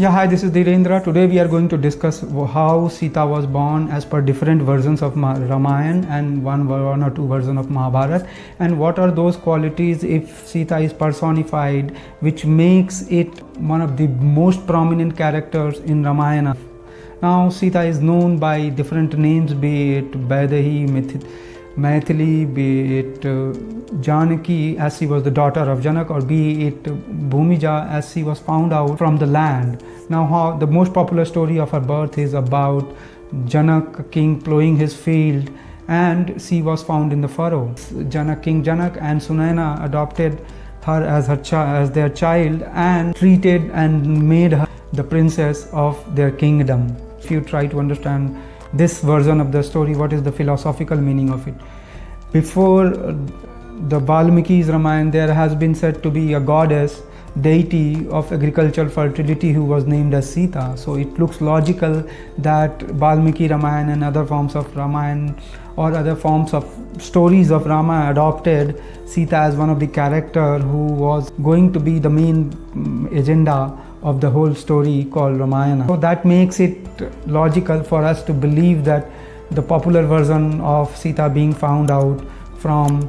Yeah, hi, this is Dhirendra. Today we are going to discuss how Sita was born as per different versions of Ramayana and one or two versions of Mahabharata, and what are those qualities if Sita is personified which makes it one of the most prominent characters in Ramayana. Now Sita is known by different names, be it Vaidehi, Maithili, be it Janaki as she was the daughter of Janaka, or be it Bhumija as she was found out from the land. Now the most popular story of her birth is about Janak king plowing his field and she was found in the furrow. King Janaka and Sunaina adopted her as their child and treated and made her the princess of their kingdom. If you try to understand this version of the story, what is the philosophical meaning of it? Before the Valmiki's Ramayana, there has been said to be a goddess, deity of agricultural fertility who was named as Sita. So it looks logical that Valmiki Ramayana and other forms of Ramayana or other forms of stories of Rama adopted Sita as one of the characters who was going to be the main agenda of the whole story called Ramayana. So that makes it logical for us to believe that the popular version of Sita being found out from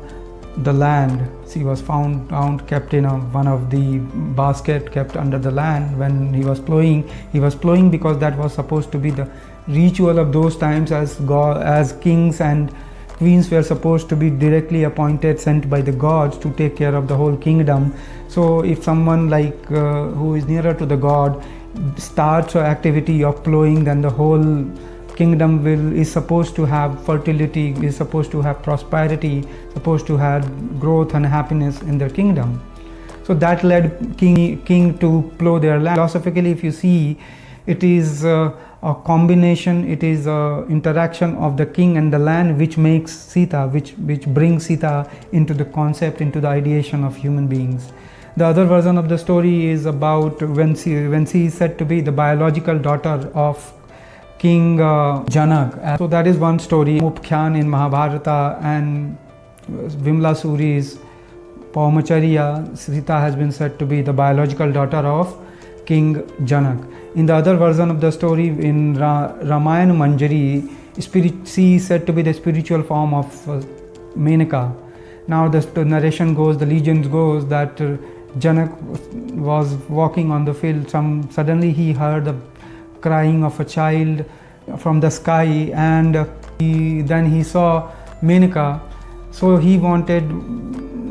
the land. She was found kept in one of the basket kept under the land when he was plowing. He was plowing because that was supposed to be the ritual of those times, as kings and queens were supposed to be directly appointed, sent by the gods to take care of the whole kingdom. So if someone like who is nearer to the god starts an activity of plowing, then the whole kingdom is supposed to have fertility, is supposed to have prosperity, supposed to have growth and happiness in their kingdom. So that led king to plow their land. Philosophically, if you see, it is a combination, it is an interaction of the king and the land which makes Sita, which brings Sita into the concept, into the ideation of human beings. The other version of the story is about when she is said to be the biological daughter of King Janaka. So that is one story. Upkhyan in Mahabharata and Vimla Suri's Paumacharya, Sita has been said to be the biological daughter of King Janaka. In the other version of the story, in Ramayana Manjari, she is said to be the spiritual form of Menaka. Now the narration goes, the legend goes that Janak was walking on the field. Suddenly he heard the crying of a child from the sky, and then he saw Menaka. So he wanted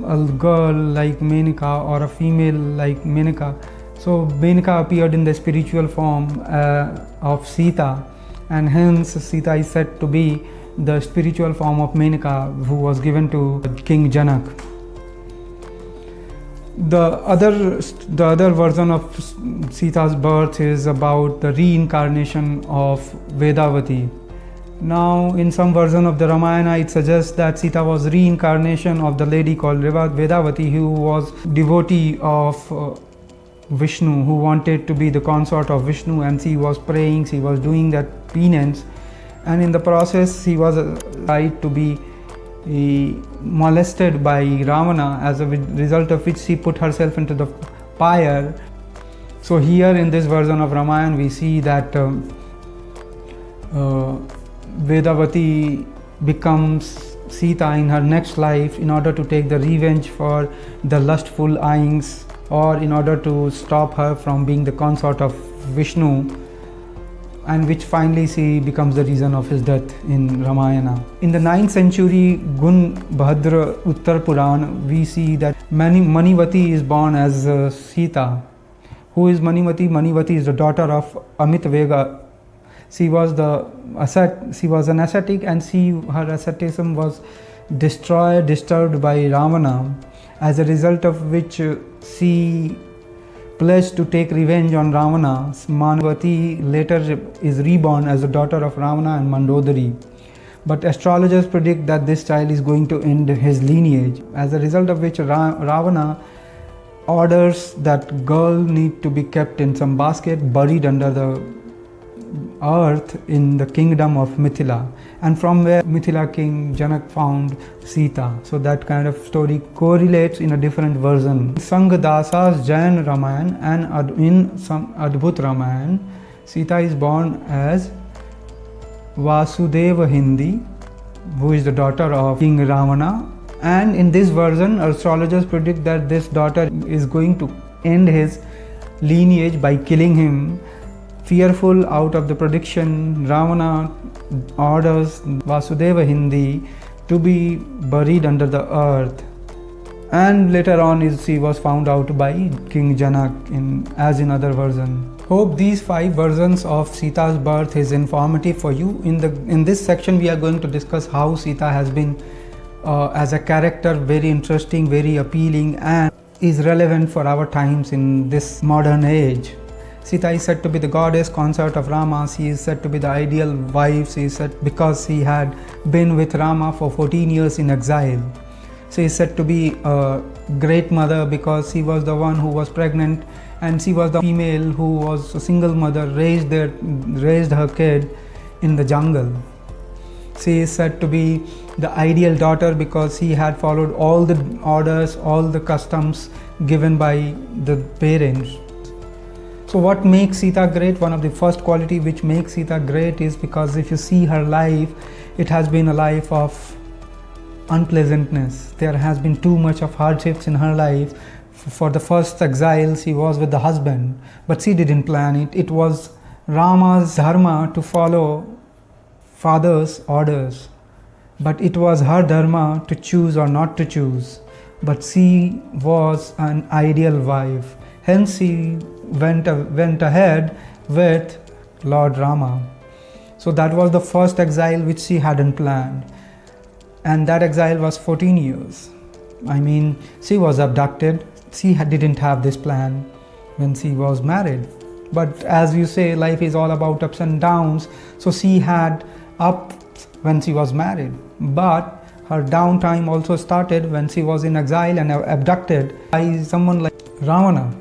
a girl like Menaka or a female like Menaka. So Menaka appeared in the spiritual form of Sita, and hence Sita is said to be the spiritual form of Menaka who was given to King Janaka. The other version of Sita's birth is about the reincarnation of Vedavati. Now in some version of the Ramayana, it suggests that Sita was reincarnation of the lady called Vedavati, who was devotee of Vishnu, who wanted to be the consort of Vishnu, and she was praying, she was doing that penance, and in the process she was right to be molested by Ravana, as a result of which she put herself into the fire. So here in this version of Ramayana we see that Vedavati becomes Sita in her next life in order to take the revenge for the lustful eyings, or in order to stop her from being the consort of Vishnu, and which finally she becomes the reason of his death in Ramayana. In the 9th century Gun Bhadra Uttar Puran, we see that Manivati is born as Sita. Who is Manivati? Manivati is the daughter of Amit Vega. She was an ascetic, and her asceticism was disturbed by Ravana, as a result of which she pledged to take revenge on Ravana. Manavati later is reborn as the daughter of Ravana and Mandodari. But astrologers predict that this child is going to end his lineage, as a result of which Ravana orders that girl need to be kept in some basket, buried under the earth in the kingdom of Mithila, and from where Mithila king Janak found Sita. So that kind of story correlates in a different version. Sangh-Dasa's Jain Ramayan and in some Adbhut Ramayan, Sita is born as Vasudeva Hindi, who is the daughter of King Ravana. And in this version, astrologers predict that this daughter is going to end his lineage by killing him. Fearful out of the prediction, Ravana orders Vasudeva Hindi to be buried under the earth. And later on she was found out by King Janaka as in other version. Hope these 5 versions of Sita's birth is informative for you. In this section we are going to discuss how Sita has been as a character very interesting, very appealing, and is relevant for our times in this modern age. Sita is said to be the goddess consort of Rama. She is said to be the ideal wife. She is said because she had been with Rama for 14 years in exile. She is said to be a great mother because she was the one who was pregnant, and she was the female who was a single mother, raised her kid in the jungle. She is said to be the ideal daughter because she had followed all the orders, all the customs given by the parents. So what makes Sita great? One of the first quality which makes Sita great is because if you see her life, it has been a life of unpleasantness. There has been too much of hardships in her life. For the first exile, she was with the husband, but she didn't plan it. It was Rama's dharma to follow father's orders, but it was her dharma to choose or not to choose. But she was an ideal wife. Hence she went ahead with Lord Rama. So that was the first exile which she hadn't planned. And that exile was 14 years. I mean, she was abducted. She didn't have this plan when she was married. But as you say, life is all about ups and downs. So she had ups when she was married. But her downtime also started when she was in exile and abducted by someone like Ravana.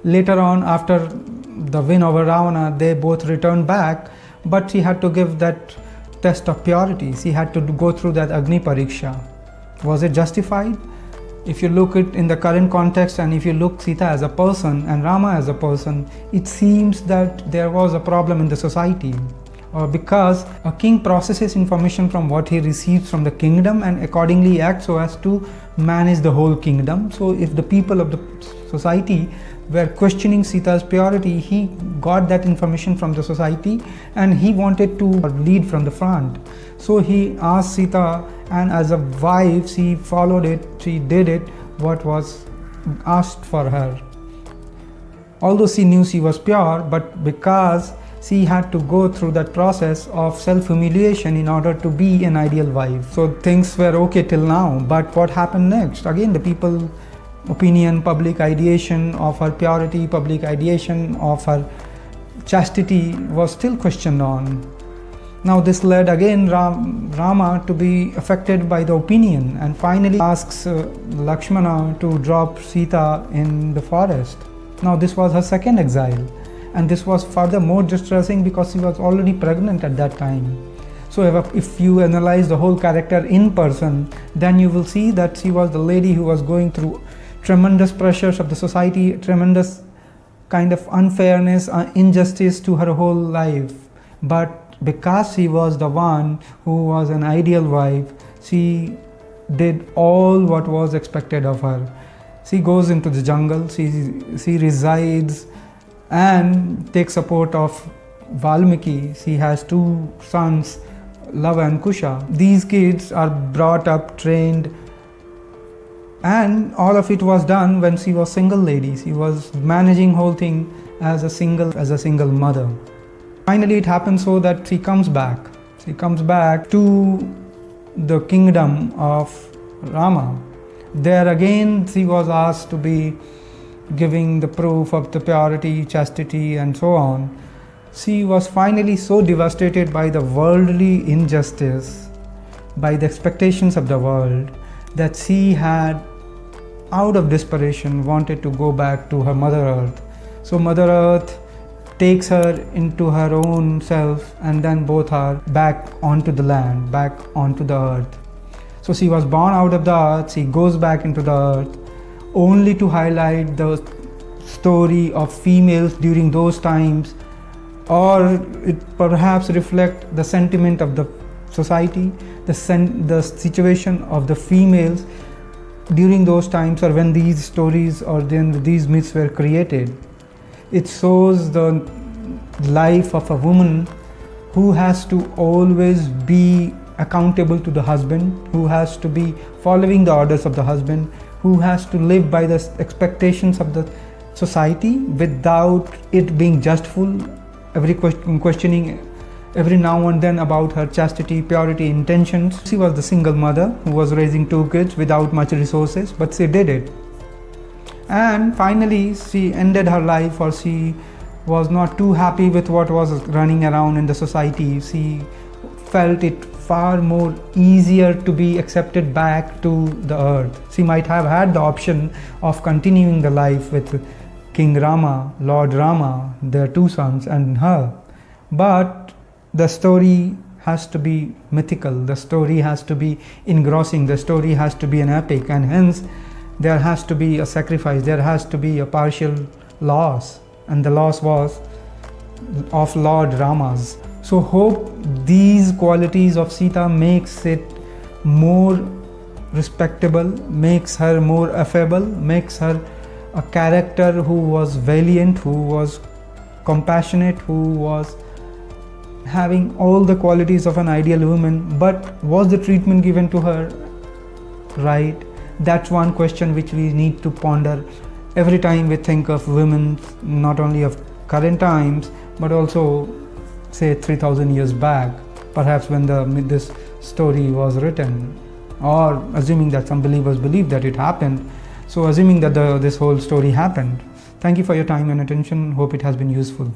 Later on, after the win over Ravana, they both returned back, but she had to give that test of purity. She had to go through that Agni Pariksha. Was it justified? If you look it in the current context, and if you look Sita as a person and Rama as a person, it seems that there was a problem in the society. Because a king processes information from what he receives from the kingdom and accordingly acts so as to manage the whole kingdom. So if the people of the society were questioning Sita's purity, he got that information from the society and he wanted to lead from the front. So he asked Sita, and as a wife she followed it, she did it what was asked for her. Although she knew she was pure, but because she had to go through that process of self-humiliation in order to be an ideal wife. So things were okay till now, but what happened next? Again, the people opinion, public ideation of her purity, public ideation of her chastity was still questioned on. Now this led again Rama to be affected by the opinion and finally asks Lakshmana to drop Sita in the forest. Now this was her second exile, and this was further more distressing because she was already pregnant at that time. So if you analyze the whole character in person, then you will see that she was the lady who was going through tremendous pressures of the society, tremendous kind of unfairness, injustice to her whole life. But because she was the one who was an ideal wife, she did all what was expected of her. She goes into the jungle, she resides and takes support of Valmiki. She has 2 sons, Lava and Kusha. These kids are brought up, trained, and all of it was done when she was single lady. She was managing whole thing as a single mother. Finally it happens so that she comes back to the kingdom of Rama. There again she was asked to be giving the proof of the purity, chastity and so on. She was finally so devastated by the worldly injustice, by the expectations of the world, that she had, out of desperation, wanted to go back to her Mother Earth. So Mother Earth takes her into her own self, and then both are back onto the land, back onto the earth. So she was born out of the earth, she goes back into the earth, only to highlight the story of females during those times, or it perhaps reflect the sentiment of the society, the situation of the females during those times, or when these stories or then these myths were created. It shows the life of a woman who has to always be accountable to the husband, who has to be following the orders of the husband, who has to live by the expectations of the society without it being justful, questioning every now and then about her chastity, purity, intentions. She was the single mother who was raising 2 kids without much resources, but she did it. And finally she ended her life, or she was not too happy with what was running around in the society. She felt it far more easier to be accepted back to the earth. She might have had the option of continuing the life with King Rama, Lord Rama, their 2 sons, and her. But the story has to be mythical, the story has to be engrossing, the story has to be an epic, and hence there has to be a sacrifice, there has to be a partial loss, and the loss was of Lord Rama's. So hope these qualities of Sita makes it more respectable, makes her more affable, makes her a character who was valiant, who was compassionate, who was having all the qualities of an ideal woman. But was the treatment given to her right? That's one question which we need to ponder every time we think of women, not only of current times but also say 3000 years back, perhaps when this story was written, or assuming that some believers believe that it happened, so assuming that this whole story happened. Thank you for your time and attention. Hope it has been useful.